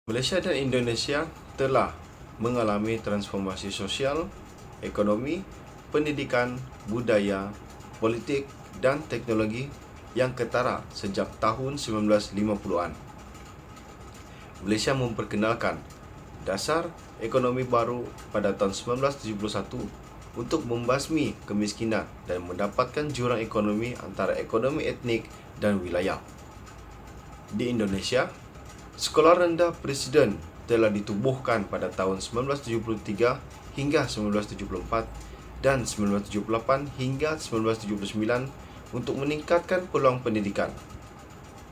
Malaysia dan Indonesia telah mengalami transformasi sosial, ekonomi, pendidikan, budaya, politik dan teknologi yang ketara sejak tahun 1950-an. Malaysia memperkenalkan dasar ekonomi baru pada tahun 1971 untuk membasmi kemiskinan dan mendapatkan jurang ekonomi antara ekonomi etnik dan wilayah. Di Indonesia, Sekolah Rendah Presiden telah ditubuhkan pada tahun 1973 hingga 1974 dan 1978 hingga 1979 untuk meningkatkan peluang pendidikan.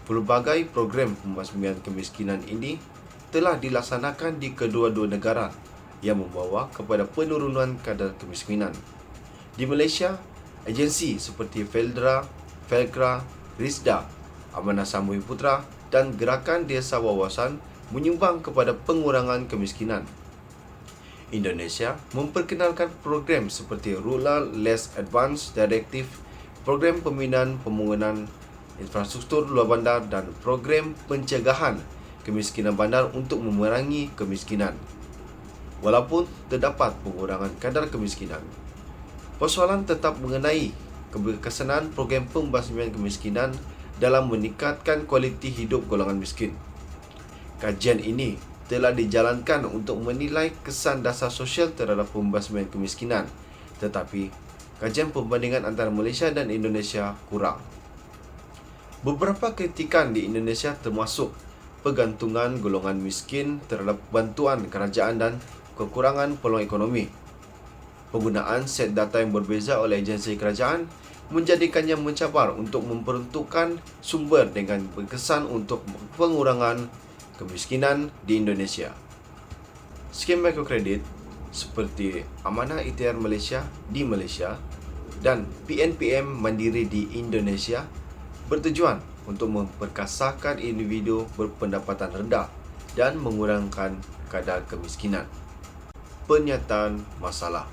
Pelbagai program pembasmian kemiskinan ini telah dilaksanakan di kedua-dua negara yang membawa kepada penurunan kadar kemiskinan. Di Malaysia, agensi seperti Felgra, Risda, Amanah Sambui Putra dan Gerakan Desa Wawasan menyumbang kepada pengurangan kemiskinan. Indonesia memperkenalkan program seperti Rural Less Advanced Directive, program pembinaan pembangunan infrastruktur luar bandar dan program pencegahan kemiskinan bandar untuk memerangi kemiskinan. Walaupun terdapat pengurangan kadar kemiskinan, persoalan tetap mengenai keberkesanan program pembasmian kemiskinan dalam meningkatkan kualiti hidup golongan miskin. Kajian ini telah dijalankan untuk menilai kesan dasar sosial terhadap pembasmian kemiskinan, tetapi kajian perbandingan antara Malaysia dan Indonesia kurang. Beberapa kritikan di Indonesia termasuk pergantungan golongan miskin terhadap bantuan kerajaan dan kekurangan peluang ekonomi. Penggunaan set data yang berbeza oleh agensi kerajaan menjadikannya mencabar untuk memperuntukkan sumber dengan berkesan untuk pengurangan kemiskinan di Indonesia. Skim mikrokredit seperti Amanah Ikhtiar Malaysia di Malaysia dan PNPM Mandiri di Indonesia bertujuan untuk memperkasakan individu berpendapatan rendah dan mengurangkan kadar kemiskinan. Pernyataan masalah.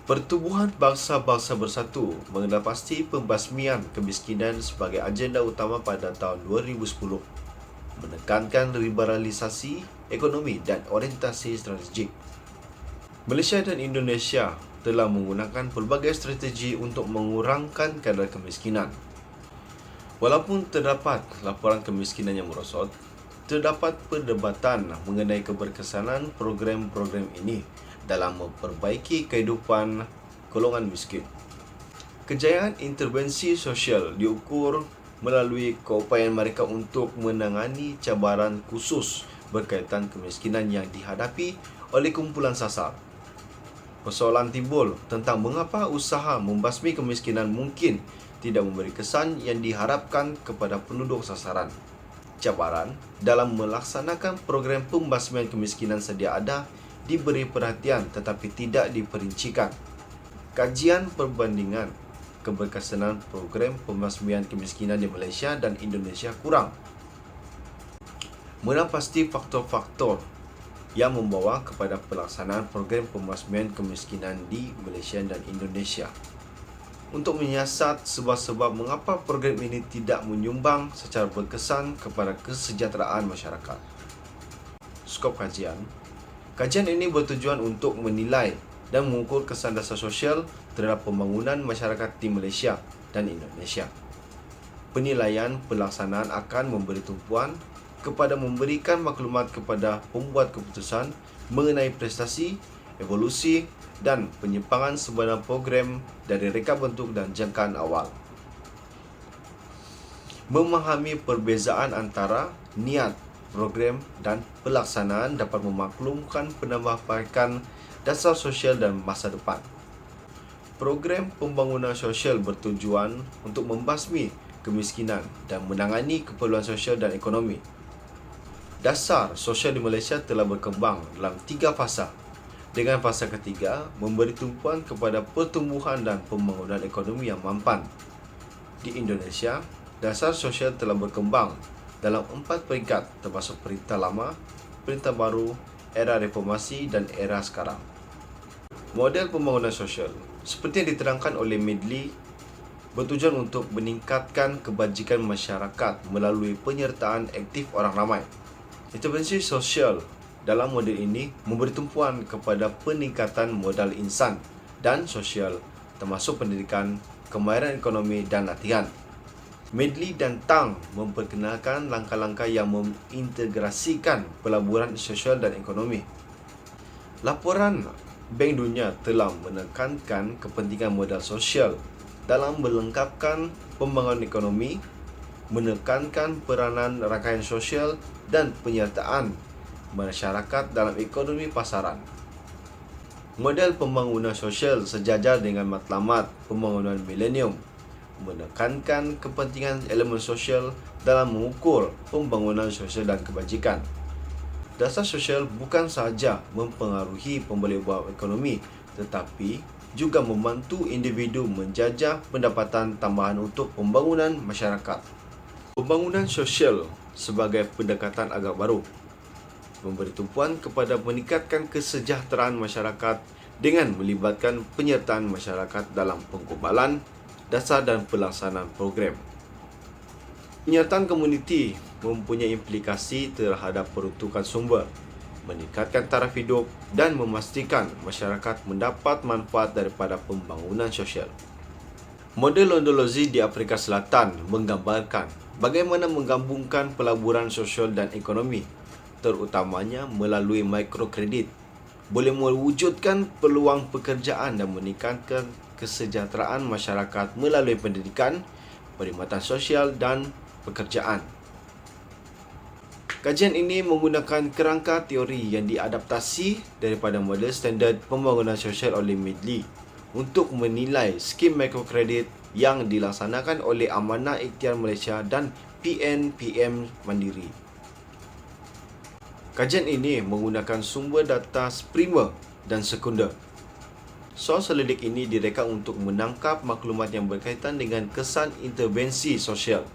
Pertubuhan Bangsa-Bangsa Bersatu mengenal pasti pembasmian kemiskinan sebagai agenda utama pada tahun 2010, menekankan liberalisasi ekonomi dan orientasi strategik. Malaysia dan Indonesia telah menggunakan pelbagai strategi untuk mengurangkan kadar kemiskinan. Walaupun terdapat laporan kemiskinan yang merosot, terdapat perdebatan mengenai keberkesanan program-program ini dalam memperbaiki kehidupan golongan miskin. Kejayaan intervensi sosial diukur melalui keupayaan mereka untuk menangani cabaran khusus berkaitan kemiskinan yang dihadapi oleh kumpulan sasar. Persoalan timbul tentang mengapa usaha membasmi kemiskinan mungkin tidak memberi kesan yang diharapkan kepada penduduk sasaran. Cabaran dalam melaksanakan program pembasmian kemiskinan sedia ada diberi perhatian tetapi tidak diperincikan. Kajian perbandingan keberkesanan program pembasmian kemiskinan di Malaysia dan Indonesia kurang. Mengenal pasti faktor-faktor yang membawa kepada pelaksanaan program pembasmian kemiskinan di Malaysia dan Indonesia. Untuk menyiasat sebab-sebab mengapa program ini tidak menyumbang secara berkesan kepada kesejahteraan masyarakat. Skop kajian. Kajian ini bertujuan untuk menilai dan mengukur kesan dasar sosial terhadap pembangunan masyarakat di Malaysia dan Indonesia. Penilaian pelaksanaan akan memberi tumpuan kepada memberikan maklumat kepada pembuat keputusan mengenai prestasi, evolusi dan penyimpangan sebenar program dari reka bentuk dan jangkaan awal. Memahami perbezaan antara niat program dan pelaksanaan dapat memaklumkan penambahbaikan dasar sosial dan masa depan. Program pembangunan sosial bertujuan untuk membasmi kemiskinan dan menangani keperluan sosial dan ekonomi. Dasar sosial di Malaysia telah berkembang dalam 3 fasa, dengan fasa ketiga memberi tumpuan kepada pertumbuhan dan pembangunan ekonomi yang mampan. Di Indonesia, dasar sosial telah berkembang dalam 4 peringkat termasuk Perintah Lama, Perintah Baru, Era Reformasi dan Era Sekarang. Model pembangunan sosial seperti yang diterangkan oleh Medley bertujuan untuk meningkatkan kebajikan masyarakat melalui penyertaan aktif orang ramai. Intervensi sosial dalam model ini memberi tumpuan kepada peningkatan modal insan dan sosial termasuk pendidikan, kemahiran ekonomi dan latihan. Medley dan Tang memperkenalkan langkah-langkah yang mengintegrasikan pelaburan sosial dan ekonomi. Laporan Bank Dunia telah menekankan kepentingan modal sosial dalam melengkapkan pembangunan ekonomi, menekankan peranan rangkaian sosial dan penyertaan masyarakat dalam ekonomi pasaran. Model pembangunan sosial sejajar dengan matlamat pembangunan milenium menekankan kepentingan elemen sosial dalam mengukur pembangunan sosial dan kebajikan. Dasar sosial bukan sahaja mempengaruhi pembelian ekonomi tetapi juga membantu individu menjajah pendapatan tambahan untuk pembangunan masyarakat. Pembangunan sosial sebagai pendekatan agak baru memberi tumpuan kepada meningkatkan kesejahteraan masyarakat dengan melibatkan penyertaan masyarakat dalam penggubalan dasar dan pelaksanaan program. Penyertaan komuniti mempunyai implikasi terhadap peruntukan sumber, meningkatkan taraf hidup dan memastikan masyarakat mendapat manfaat daripada pembangunan sosial. Model Londolozi di Afrika Selatan menggambarkan bagaimana menggabungkan pelaburan sosial dan ekonomi, terutamanya melalui mikrokredit, boleh mewujudkan peluang pekerjaan dan meningkatkan kesejahteraan masyarakat melalui pendidikan, perkhidmatan sosial dan pekerjaan. Kajian ini menggunakan kerangka teori yang diadaptasi daripada model standard pembangunan sosial oleh Medley untuk menilai skim mikrokredit yang dilaksanakan oleh Amanah Ikhtiar Malaysia dan PNPM Mandiri. Kajian ini menggunakan sumber data primer dan sekunder. Soal selidik ini direka untuk menangkap maklumat yang berkaitan dengan kesan intervensi sosial.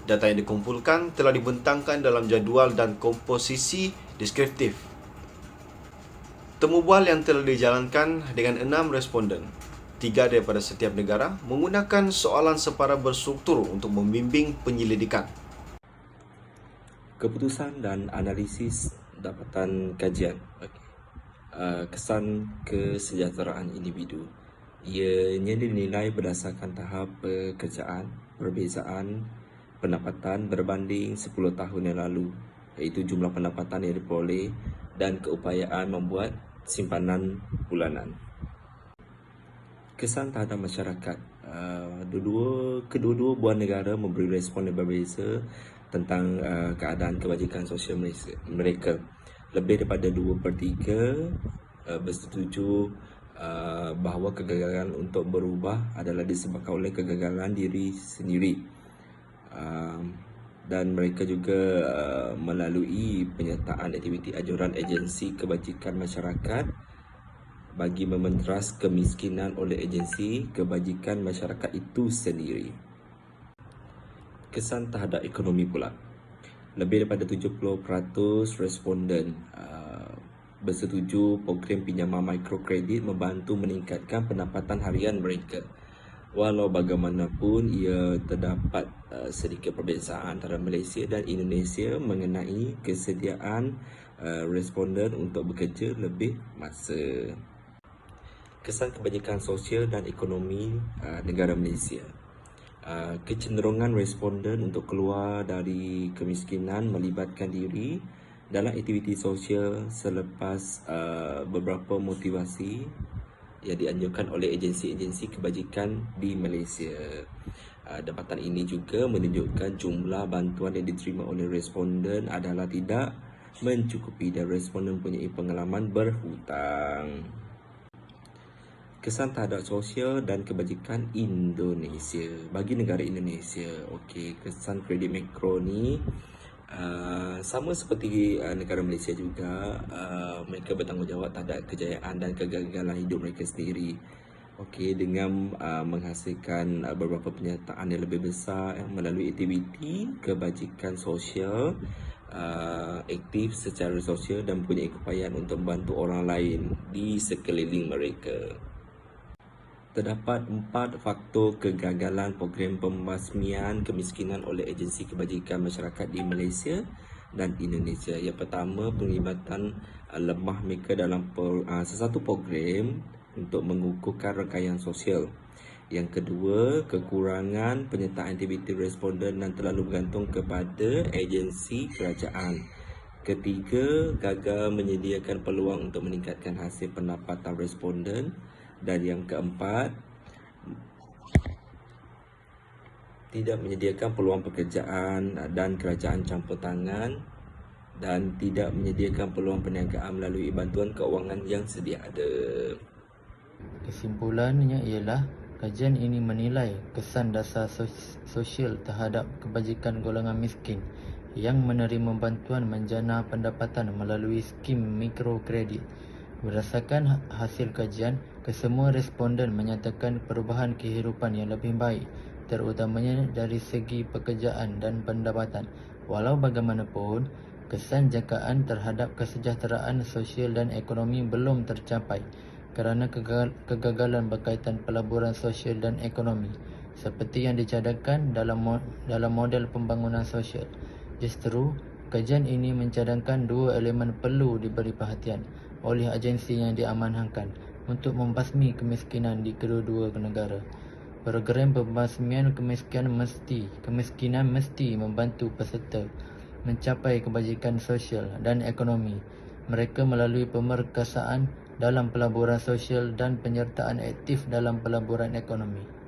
Data yang dikumpulkan telah dibentangkan dalam jadual dan komposisi deskriptif. Temu bual yang telah dijalankan dengan 6 responden, 3 daripada setiap negara, menggunakan soalan separa berstruktur untuk membimbing penyelidikan. Keputusan dan analisis dapatan kajian. Kesan kesejahteraan individu. Ianya dinilai berdasarkan tahap pekerjaan, perbezaan pendapatan berbanding 10 tahun yang lalu, iaitu jumlah pendapatan yang diperoleh dan keupayaan membuat simpanan bulanan. Kesan terhadap masyarakat. Kedua-dua buah negara memberi respon yang berbeza tentang keadaan kebajikan sosial mereka. Lebih daripada 2/3 bersetuju bahawa kegagalan untuk berubah adalah disebabkan oleh kegagalan diri sendiri. Dan mereka juga melalui penyertaan aktiviti anjuran agensi kebajikan masyarakat bagi mementeras kemiskinan oleh agensi kebajikan masyarakat itu sendiri. Kesan terhadap ekonomi pula. Lebih daripada 70% responden bersetuju program pinjaman mikrokredit membantu meningkatkan pendapatan harian mereka. Walau bagaimanapun, ia terdapat sedikit perbezaan antara Malaysia dan Indonesia mengenai kesediaan responden untuk bekerja lebih masa. Kesan kebajikan sosial dan ekonomi negara Malaysia. Kecenderungan responden untuk keluar dari kemiskinan melibatkan diri dalam aktiviti sosial selepas beberapa motivasi yang dianjurkan oleh agensi-agensi kebajikan di Malaysia. Dapatan ini juga menunjukkan jumlah bantuan yang diterima oleh responden adalah tidak mencukupi dan responden mempunyai pengalaman berhutang. Kesan terhadap sosial dan kebajikan Indonesia. Bagi negara Indonesia, kesan kredit mikro ni sama seperti negara Malaysia juga, mereka bertanggungjawab terhadap kejayaan dan kegagalan hidup mereka sendiri. Dengan menghasilkan beberapa penyertaan yang lebih besar melalui aktiviti kebajikan sosial, aktif secara sosial dan mempunyai keupayaan untuk membantu orang lain di sekeliling mereka. Terdapat 4 faktor kegagalan program pembasmian kemiskinan oleh agensi kebajikan masyarakat di Malaysia dan Indonesia. Yang pertama, penglibatan lemah mereka dalam sesuatu program untuk mengukuhkan rangkaian sosial. Yang kedua, kekurangan penyertaan aktiviti responden dan terlalu bergantung kepada agensi kerajaan. Ketiga, gagal menyediakan peluang untuk meningkatkan hasil pendapatan responden. Dan yang keempat, tidak menyediakan peluang pekerjaan dan kerajaan campur tangan, dan tidak menyediakan peluang perniagaan melalui bantuan keuangan yang sedia ada. Kesimpulannya ialah kajian ini menilai kesan dasar sosial terhadap kebajikan golongan miskin yang menerima bantuan menjana pendapatan melalui skim mikrokredit. Berdasarkan hasil kajian, kesemua responden menyatakan perubahan kehidupan yang lebih baik, terutamanya dari segi pekerjaan dan pendapatan. Walau bagaimanapun, kesan jangkaan terhadap kesejahteraan sosial dan ekonomi belum tercapai kerana kegagalan berkaitan pelaburan sosial dan ekonomi seperti yang dicadangkan dalam model pembangunan sosial. Justru, kajian ini mencadangkan dua elemen perlu diberi perhatian oleh agensi yang diamanahkan untuk membasmi kemiskinan di kedua-dua negara. Program pembasmian kemiskinan mesti membantu peserta mencapai kebajikan sosial dan ekonomi mereka melalui pemerkasaan dalam pelaburan sosial dan penyertaan aktif dalam pelaburan ekonomi.